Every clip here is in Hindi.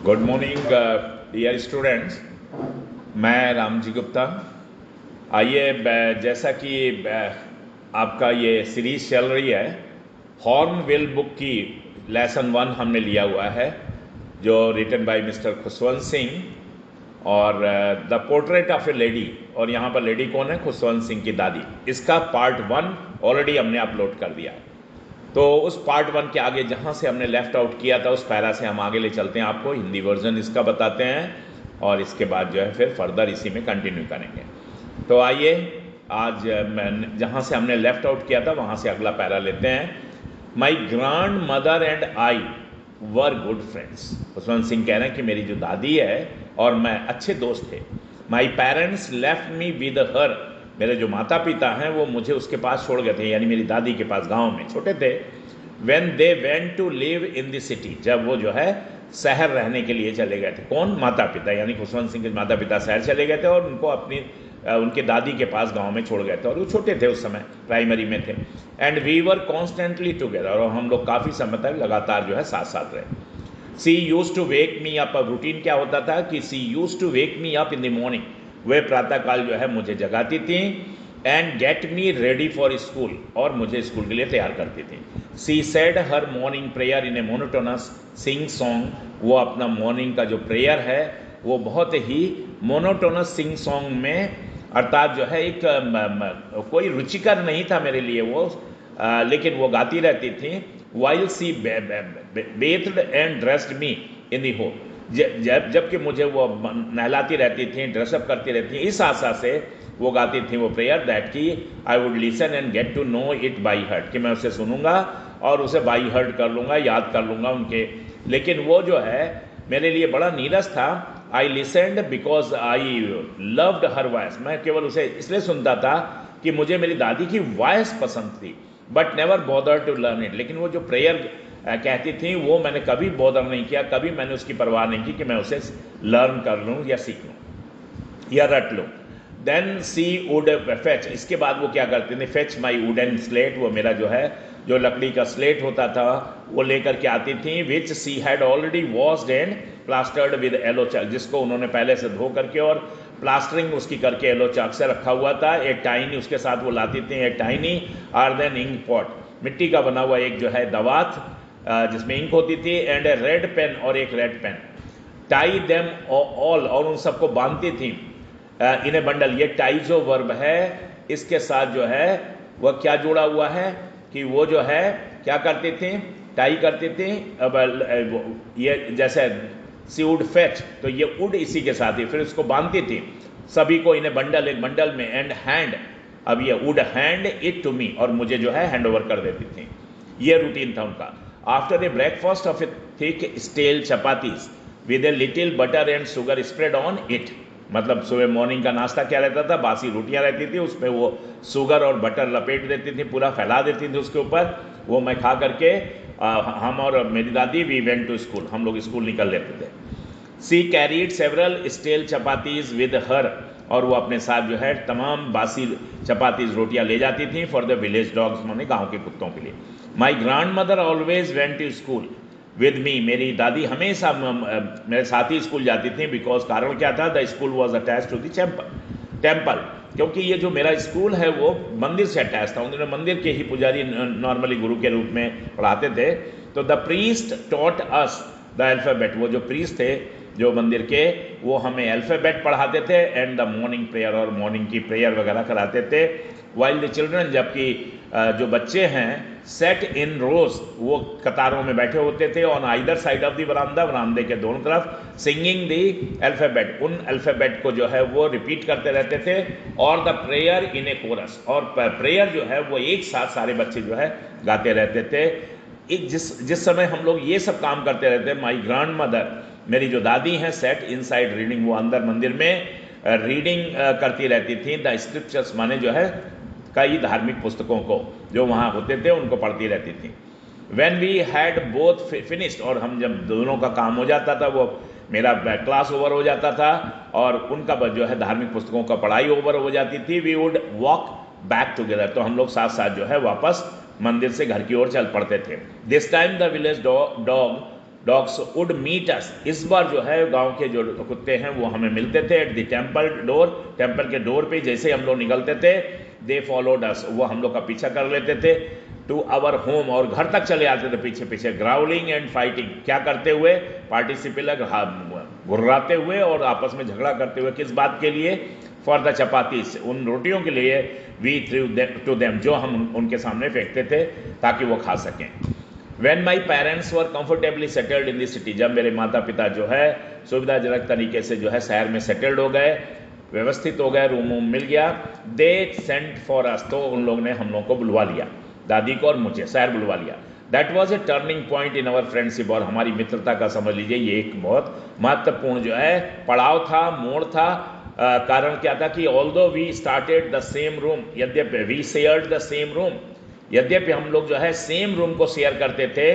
Good morning dear students. मैं रामजी गुप्ता। आइए जैसा कि आपका ये सीरीज चल रही है, हॉर्नबिल बुक की लेसन 1 हमने लिया हुआ है, जो written by mister Khushwant Singh और the portrait of a lady. और यहाँ पर लेडी कौन है? खुशवंत सिंह की दादी। इसका पार्ट 1 ऑलरेडी हमने अपलोड कर दिया है। तो उस पार्ट 1 के आगे जहाँ से हमने लेफ़्ट आउट किया था उस पैरा से हम आगे ले चलते हैं, आपको हिंदी वर्जन इसका बताते हैं और इसके बाद जो है फिर फर्दर इसी में कंटिन्यू करेंगे। तो आइए आज मैं जहाँ से हमने लेफ़्ट आउट किया था वहाँ से अगला पैरा लेते हैं। My grandmother and I were good friends. Khushwant Singh कह रहे हैं कि मेरी जो दादी है और मैं अच्छे दोस्त थे। My parents left me with her. मेरे जो माता पिता हैं वो मुझे उसके पास छोड़ गए थे, यानी मेरी दादी के पास, गांव में छोटे थे। When they went to live in the city, जब वो जो है शहर रहने के लिए चले गए थे। कौन? माता पिता, यानी खुशवंत सिंह के माता पिता शहर चले गए थे और उनको अपनी उनके दादी के पास गांव में छोड़ गए थे और वो छोटे थे उस समय, प्राइमरी में थे। And we were constantly together, और हम लोग काफ़ी समय तक लगातार जो है साथ साथ रहे। She used to wake me up. अब रूटीन क्या होता था कि she used to wake me up in the morning, वे प्रातःकाल जो है मुझे जगाती थी। And get me ready for school, और मुझे स्कूल के लिए तैयार करती थी। She said her morning prayer in a monotonous sing song. वो अपना मॉर्निंग का जो प्रेयर है वो बहुत ही मोनोटोनस सिंग सॉन्ग में, अर्थात जो है एक कोई रुचिकर नहीं था मेरे लिए वो, लेकिन वो गाती रहती थी। While she bathed and dressed me in the hope, जबकि मुझे वो नहलाती रहती थी, ड्रेसअप करती रहती थी, इस आशा से वो गाती थी वो प्रेयर, दैट कि I would listen and get to know it by heart, कि मैं उसे सुनूंगा और उसे बाई हर्ट कर लूँगा, याद कर लूँगा उनके। लेकिन वो जो है मेरे लिए बड़ा नीरस था। I listened because I loved her voice. मैं केवल उसे इसलिए सुनता था कि मुझे मेरी दादी की वॉइस पसंद थी, but never bother to learn it. लेकिन वो जो प्रेयर कहती थी वो मैंने कभी बॉदर नहीं किया, कभी मैंने उसकी परवाह नहीं की कि मैं उसे लर्न कर लूँ या सीख लूँ या रट लूँ। देन सी वुड फेच, इसके बाद वो क्या करते थे? फेच माई वुडन स्लेट, वो मेरा जो है जो लकड़ी का स्लेट होता था वो लेकर के आती थी। Which she had already washed and plastered with yellow chalk, जिसको उन्होंने पहले से धो करके और प्लास्टरिंग उसकी करके येलो चॉक से रखा हुआ था। एक टाइनी, उसके साथ वो लाती थी एक टाइनी आर्दन इंक पॉट, मिट्टी का बना हुआ एक जो है दवात जिसमें इंक होती थी, एंड ए रेड पेन, और एक red pen. Tie them all, और उन सबको बांधती थी इन ए बंडल। ये टाई जो वर्ब है इसके साथ जो है वह क्या जुड़ा हुआ है कि वो जो है क्या करती थी? टाई करती थी। अब ये जैसे सी वुड फेच, तो ये वुड इसी के साथ ही, फिर उसको बांधती थी सभी को इन ए बंडल, एक बंडल में। एंड हैंड, अब ये would hand it to me, और मुझे जो है हैंड ओवर कर देती थी। ये रूटीन था उनका। After a breakfast of a thick stale chapatis with a little butter and sugar spread on it, मतलब सुबह मॉर्निंग का नाश्ता क्या रहता था? बासी रोटियां रहती थी, उसमें वो शुगर और बटर लपेट देती थी, पूरा फैला देती थी उसके ऊपर। वो मैं खा करके हम और मेरी दादी वी वेंट टू स्कूल, हम लोग स्कूल निकल लेते थे। She carried several stale chapatis with her, और वो अपने साथ जो है तमाम बासी चपातीज रोटियां ले जाती थी फॉर द विलेज डॉग्स, माने गाँव के कुत्तों के लिए। My grandmother always went to school with me, मेरी दादी हमेशा मेरे साथ ही स्कूल जाती थी। बिकॉज कारण क्या था? The school was attach to the temple, क्योंकि ये जो मेरा स्कूल है वो मंदिर से अटैच था। उन्होंने मंदिर के ही पुजारी नॉर्मली गुरु के रूप में पढ़ाते थे। तो the priest taught us the alphabet, वो जो प्रीस्ट थे जो मंदिर के, वो हमें अल्फ़ाबेट पढ़ाते थे एंड द मॉर्निंग प्रेयर, और मॉर्निंग की प्रेयर वगैरह कराते थे। वाइल द चिल्ड्रन, जबकि जो बच्चे हैं सेट इन रोज, वो कतारों में बैठे होते थे on either side of the veranda, वरांदे के दोनों तरफ, सिंगिंग द अल्फ़ाबेट, उन अल्फ़ाबेट को जो है वो रिपीट करते रहते थे। और the prayer in a chorus, और प्रेयर जो है वो एक साथ सारे बच्चे जो है गाते रहते थे। एक जिस समय हम लोग ये सब काम करते रहते, माई ग्रांड मदर, मेरी जो दादी हैं, सेट इन साइड रीडिंग, वो अंदर मंदिर में रीडिंग करती रहती थी। द स्क्रिप्चर्स, माने जो है कई धार्मिक पुस्तकों को जो वहाँ होते थे उनको पढ़ती रहती थी। When we had both finished, और हम जब दोनों का काम हो जाता था, वो मेरा क्लास ओवर हो जाता था और उनका जो है धार्मिक पुस्तकों का पढ़ाई ओवर हो जाती थी, we would walk back together, तो हम लोग साथ साथ जो है वापस मंदिर से घर की ओर चल पड़ते थे। This time the village dog dogs would meet us. इस बार जो है गांव के जो कुत्ते हैं वो हमें मिलते थे at the temple door, temple के डोर पे जैसे हम लोग निकलते थे, दे फॉलोड अस, वो हम लोग का पीछा कर लेते थे टू आवर होम, और घर तक चले आते थे पीछे पीछे, ग्राउलिंग एंड फाइटिंग, क्या करते हुए, पार्टिसिपेट घुर्राते हुए और आपस में झगड़ा करते हुए, किस बात के लिए, फॉर द चपातीस, उन रोटियों के लिए, वी थ्रू टू देम, जो हम उनके सामने फेंकते थे ताकि वो खा सकें। When my parents were comfortably settled in the city, जब मेरे माता पिता जो है सुविधाजनक तरीके से जो है शहर में सेटल्ड हो गए, व्यवस्थित हो गए, रूम मिल गया, दे सेंट फॉर अस, तो उन लोग ने हम लोग को बुलवा लिया, दादी को और मुझे शहर बुलवा लिया। That was a turning point in our friendship, और हमारी मित्रता का समझ लीजिए ये एक बहुत महत्वपूर्ण जो है पड़ाव था, मोड़ था। कारण क्या था कि although we started the same room, यद्यपि we shared the same room, यद्यपि हम लोग जो है सेम रूम को शेयर करते थे,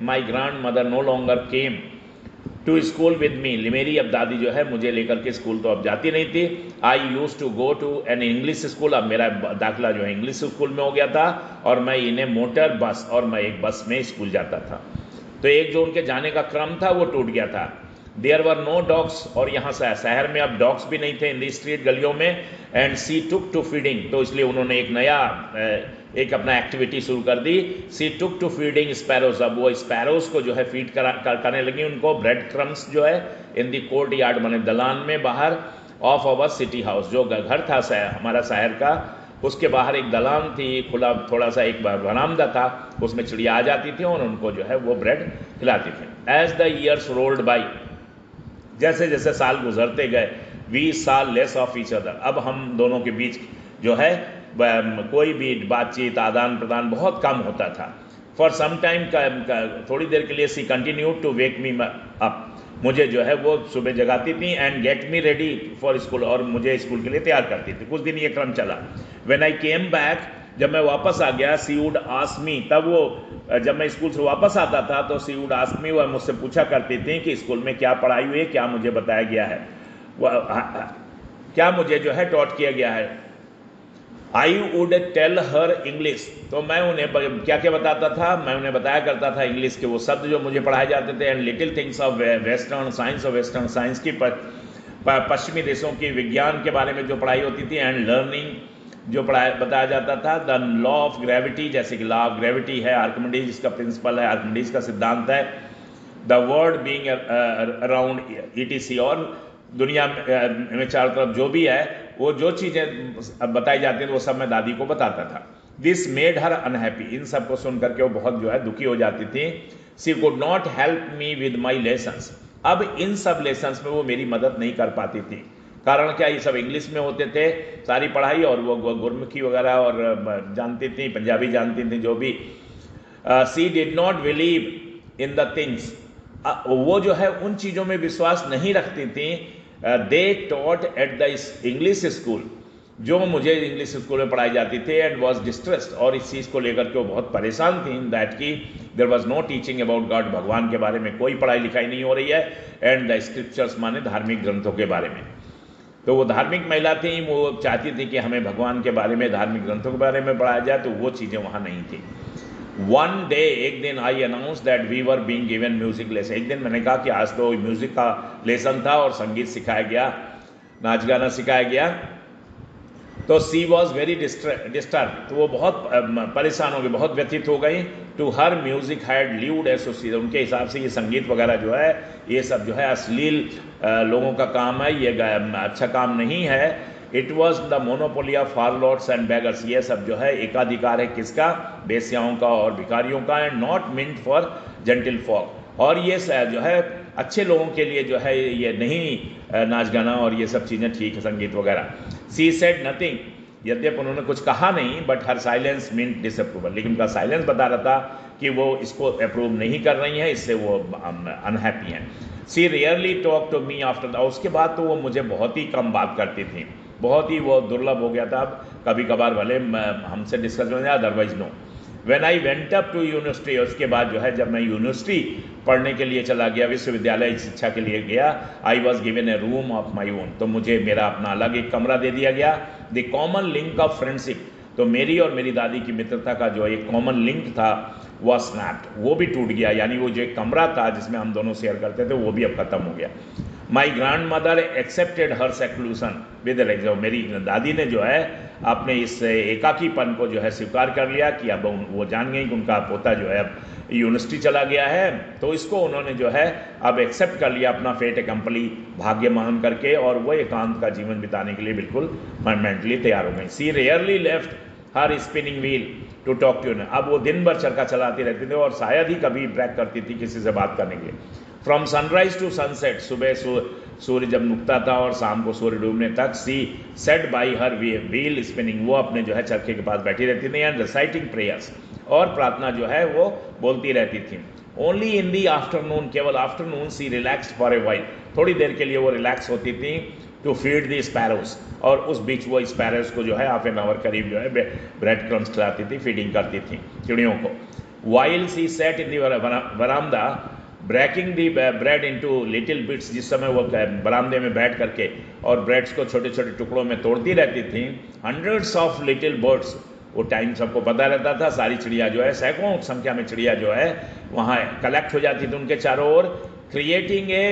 my grandmother no longer came to school with me, मेरी अब दादी जो है मुझे लेकर के स्कूल तो अब जाती नहीं थी। I used to go to an English school, अब मेरा दाखिला जो है इंग्लिश स्कूल में हो गया था, और मैं इन ए मोटर बस, और मैं एक बस में स्कूल जाता था। तो एक जो उनके जाने का क्रम था वो टूट गया था। देयर वर नो डॉग्स, और यहाँ से शहर में अब डॉग्स भी नहीं थे इन दी स्ट्रीट, गलियों में। And she took to feeding, तो इसलिए उन्होंने एक नया एक अपना एक्टिविटी शुरू कर दी। सी टुक टू फीडिंग स्पैरोज, अब वो स्पैरोज को जो है फीड करने लगी उनको, ब्रेड क्रम्स जो है, इन दी कोर्ट यार्ड, माने दलान में बाहर, ऑफ अवर सिटी हाउस, जो घर था हमारा शहर का, उसके बाहर एक दलान थी, खुला थोड़ा सा एक बरामदा था, उसमें चिड़िया आ जाती थी और उनको जो है वो ब्रेड खिलाती थी। As the years rolled by, जैसे जैसे साल गुजरते गए, वी साल लेस ऑफ ईच अदर, अब हम दोनों के बीच जो है कोई भी बातचीत आदान प्रदान बहुत कम होता था। फॉर सम टाइम, थोड़ी देर के लिए, she continue to wake me up, मुझे जो है वो सुबह जगाती थी, and get me ready for school, और मुझे स्कूल के लिए तैयार करती थी। कुछ दिन ये क्रम चला। व्हेन आई केम बैक, जब मैं वापस आ गया, सी वुड आस्क मी, तब वो जब मैं स्कूल से वापस आता था तो सी वुड आस्क मी, वह मुझसे पूछा करती थी कि स्कूल में क्या पढ़ाई हुई है, क्या मुझे बताया गया है, क्या मुझे जो है टॉट किया गया है। I would tell her English, तो मैं उन्हें क्या क्या बताता था, मैं उन्हें बताया करता था इंग्लिश के वो शब्द जो मुझे पढ़ाए जाते थे, and little things of western science, of western science की पश्चिमी देशों की विज्ञान के बारे में जो पढ़ाई होती थी, एंड लर्निंग जो बताया जाता था, द लॉ ऑफ ग्रेविटी, जैसे कि लॉ ऑफ ग्रेविटी है, आर्किमिडीज का प्रिंसिपल है, आर्किमिडीज का सिद्धांत है, the world being around ETC, और दुनिया में चारों तरफ जो भी है, वो जो चीज़ें बताई जाती हैं वो सब मैं दादी को बताता था। दिस मेड हर अनहैप्पी, इन सब को सुन करके वो बहुत जो है दुखी हो जाती थी। She could not help me with my lessons, अब इन सब लेसन्स में वो मेरी मदद नहीं कर पाती थी। कारण क्या, ये सब इंग्लिश में होते थे सारी पढ़ाई, और वो गुरमुखी वगैरह और जानती थी, पंजाबी जानती थी जो भी। She did not believe in the things, वो जो है उन चीज़ों में विश्वास नहीं रखती थी। They taught at the English school, जो मुझे इंग्लिश स्कूल में पढ़ाई जाती थी, एंड वॉज डिस्ट्रेस्ड, और इस चीज़ को लेकर के वो बहुत परेशान थी, दैट की there was no teaching about God, भगवान के बारे में कोई पढ़ाई लिखाई नहीं हो रही है, एंड द स्क्रिप्चर्स माने धार्मिक ग्रंथों के बारे में। तो वो धार्मिक महिला थी, वो चाहती थी कि हमें भगवान के बारे में, धार्मिक ग्रंथों के बारे में पढ़ाया जाए, तो वो चीज़ें वहाँ नहीं थी। वन डे, एक दिन, I announce that we were being given music lesson, एक दिन मैंने कहा कि आज तो म्यूजिक का लेसन था और संगीत सिखाया गया, नाच गाना सिखाया गया। तो सी वॉज वेरी डिस्टर्ब, तो वो बहुत परेशान हो गई, बहुत व्यथित हो गई। To her music had lewd association, उनके हिसाब से ये संगीत वगैरह जो है, ये सब जो है अश्लील लोगों का काम है, ये अच्छा काम नहीं है। It was the monopoly of harlots and beggars, ये सब जो है एकाधिकार है किसका, बेस्याओं का और भिखारियों का, and not meant for gentlefolk, और ये जो है अच्छे लोगों के लिए जो है ये नहीं नाच गाना और ये सब चीज़ें ठीक है, संगीत वगैरह। सी सेड नथिंग, यद्यपि उन्होंने कुछ कहा नहीं, but her silence mean disapproval, लेकिन उनका साइलेंस बता रहा था कि वो इसको अप्रूव नहीं कर रही हैं, इससे वो अनहैप्पी हैं। She rarely talk to me after that, उसके बाद तो वो मुझे बहुत ही कम बात करती थी, बहुत ही वो दुर्लभ हो गया था। अब कभी कभार भले हमसे डिस्कस हो जाए, otherwise no. When I went up to university, उसके बाद जो है जब मैं यूनिवर्सिटी पढ़ने के लिए चला गया, विश्वविद्यालय शिक्षा के लिए गया, I was given A room of my own, तो मुझे मेरा अपना अलग एक कमरा दे दिया गया। The common link of friendship, तो मेरी और मेरी दादी की मित्रता का जो एक कॉमन लिंक था, वॉज स्नैप्ड, वो भी टूट गया, यानी वो जो एक कमरा था जिसमें हम दोनों शेयर करते थे वो भी अब ख़त्म हो गया। My grandmother accepted her seclusion with exam, मेरी दादी ने जो है अपने इस एकाकीपन को जो है स्वीकार कर लिया कि अब वो जान गई कि उनका पोता जो है अब यूनिवर्सिटी चला गया है, तो इसको उन्होंने जो है अब एक्सेप्ट कर लिया अपना फेट कंपली भाग्य मान करके, और वो एकांत का जीवन बिताने के लिए बिल्कुल मेंटली तैयार हो गई। She rarely left her spinning wheel to talk to, अब वो दिन भर चरखा चलाती रहती थी और शायद ही कभी ब्रेक करती थी किसी से बात करने के लिए। फ्रॉम सनराइज टू सनसेट, सुबह सूर्य जब नुकता था और शाम को सूर्य डूबने तक, she sat by her wheel spinning, वो अपने जो है चरखे के पास बैठी रहती थी, एंड रिसाइटिंग प्रेयर्स, और प्रार्थना जो है वो बोलती रहती थी। ओनली इन दी आफ्टरनून, केवल afternoon she relaxed for a while, थोड़ी देर के लिए वो रिलैक्स होती थी, टू फीड दी स्पैरोज, और उस बीच वो स्पैरोज को जो है हाफ एन आवर करीब जो है ब्रेड क्रम्स खिलाती थी, फीडिंग करती थी चिड़ियों को। वाइल सी सेट इन दी वरामदा ब्रेकिंग दी ब्रेड इनटू लिटिल बिट्स, जिस समय वो बरामदे में बैठ करके और ब्रेड्स को छोटे छोटे टुकड़ों में तोड़ती रहती थी। हंड्रेड्स ऑफ लिटिल बर्ड्स, वो टाइम सबको पता रहता था, सारी चिड़िया जो है सैकड़ों संख्या में चिड़िया जो है वहाँ कलेक्ट हो जाती थी उनके चारों ओर, क्रिएटिंग ए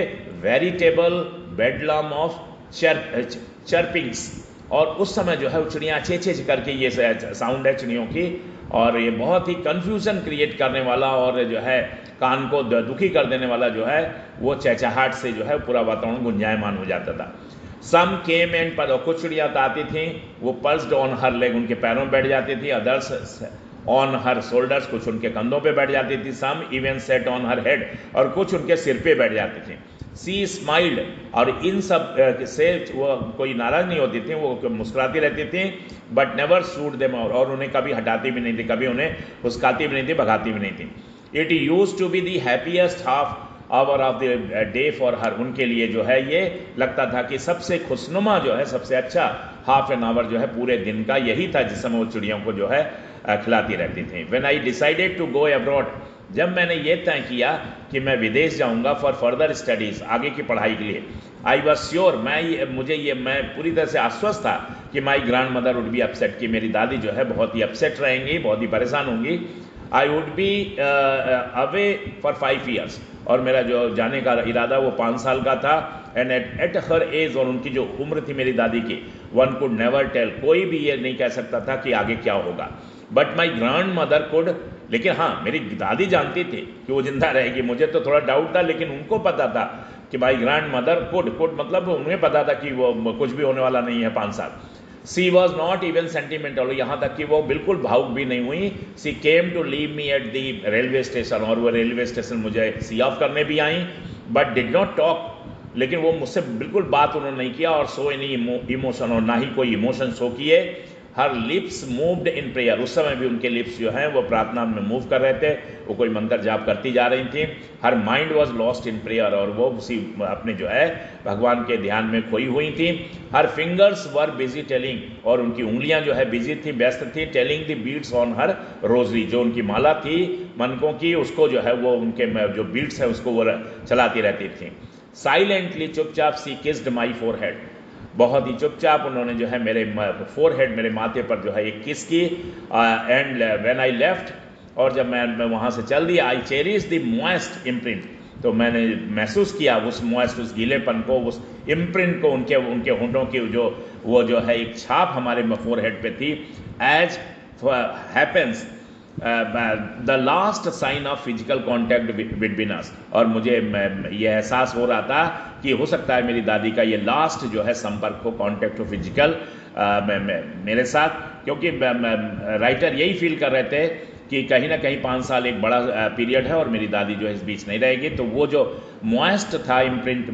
वेरिटेबल बेडलम ऑफ चर्पिंग्स, और उस समय जो है वो चिड़ियाँ चे चे करके, ये साउंड है चिड़ियों की, और ये बहुत ही कन्फ्यूजन क्रिएट करने वाला और जो है कान को दुखी कर देने वाला जो है वो चहचहाट से जो है पूरा वातावरण गुंजायमान हो जाता था। सम केम एंड पर, कुछ चिड़िया आती थी, वो पर्स्ड ऑन हर लेग, उनके पैरों में बैठ जाती थी, अदर्स ऑन हर शोल्डर्स, कुछ उनके कंधों पे बैठ जाती थी, some even sat on her head, और कुछ उनके सिर पे बैठ जाती थी। सी स्माइल्ड, और इन सब से वो कोई नाराज नहीं होती थी, वो मुस्कुराती रहती थी, बट नेवर सूट देम, और उन्हें कभी हटाती भी नहीं थी, कभी उन्हें हुस्काती भी नहीं थी, भगाती भी नहीं थी। It use to be the happiest half hour of the day for her, उनके लिए जो है ये लगता था कि सबसे खुशनुमा जो है, सबसे अच्छा हाफ एन आवर जो है पूरे दिन का यही था जिस समय वो चिड़ियों को जो है खिलाती रहती थी। When I decided to go abroad, जब मैंने ये तय किया कि मैं विदेश जाऊंगा फॉर फर्दर स्टडीज़, आगे की पढ़ाई के लिए, आई वॉज श्योर, मैं पूरी तरह से आश्वस्त था कि my grand mother would be upset, कि मेरी दादी जो है बहुत ही अपसेट रहेंगी, बहुत ही परेशान होंगी। I would be away for 5 years, और मेरा जो जाने का इरादा वो 5 साल का था। एंड एट हर एज, और उनकी जो उम्र थी मेरी दादी की, वन कुड नेवर टेल, कोई भी ये नहीं कह सकता था कि आगे क्या होगा। But my grand mother could, लेकिन हाँ मेरी दादी जानती थी कि वो जिंदा रहेगी, मुझे तो थोड़ा डाउट था, लेकिन उनको पता था कि माई ग्रैंड मदर कुड मतलब उन्हें पता था कि वो कुछ भी होने वाला नहीं है 5 साल। She was not even sentimental, यहाँ तक कि वो बिल्कुल भावुक भी नहीं हुई। She came to leave me at the railway station, और वो रेलवे स्टेशन मुझे सी ऑफ करने भी आई, बट डिड नॉट टॉक, लेकिन वो मुझसे बिल्कुल बात उन्होंने नहीं किया, और सो एनी इमोशन, और ना ही कोई इमोशन शो किए। हर लिप्स मूव्ड इन प्रेयर, उस समय भी उनके लिप्स जो हैं वो प्रार्थना में मूव कर रहे थे, वो कोई मंत्र जाप करती जा रही थी। Her mind was lost in prayer, और वो उसी अपने जो है भगवान के ध्यान में खोई हुई थी। Her fingers were busy telling, और उनकी उंगलियां जो है बिजी थी, व्यस्त थी, telling the beads on her rosary, जो उनकी माला थी मनकों की, उसको जो है वो उनके जो बीट्स है उसको वो चलाती रहती थी। साइलेंटली, चुपचाप, सी किस्ड माई फोरहेड, बहुत ही चुपचाप उन्होंने जो है मेरे फोरहेड, मेरे माथे पर जो है एक किस की। एंड व्हेन आई लेफ्ट, और जब मैं वहाँ से चल दिया, I cherish the moist imprint, तो मैंने महसूस किया उस मॉइस्ट, उस गीलेपन को, उस इम्प्रिंट को, उनके होंठों की जो है एक छाप हमारे फोरहेड पे थी। As happens the last sign of physical contact between us, और मुझे ये एहसास हो रहा था कि हो सकता है मेरी दादी का ये लास्ट जो है संपर्क हो, कॉन्टैक्ट हो फिजिकल मेरे साथ, क्योंकि राइटर यही फील कर रहे थे कि कहीं ना कहीं 5 साल एक बड़ा पीरियड है और मेरी दादी जो है इस बीच नहीं रहेगी। तो वो जो मॉइस्ट था इम्प्रिंट,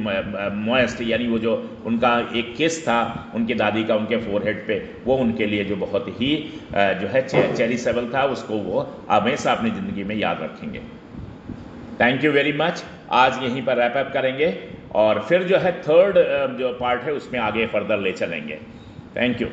मॉइस्ट यानी वो जो उनका एक किस था उनकी दादी का उनके फोरहेड पे, वो उनके लिए जो बहुत ही जो है चेरिशेबल था, उसको वो हमेशा अपनी ज़िंदगी में याद रखेंगे। Thank you very much. आज यहीं पर रैप अप करेंगे, और फिर जो है थर्ड जो पार्ट है उसमें आगे फर्दर ले चलेंगे। Thank you.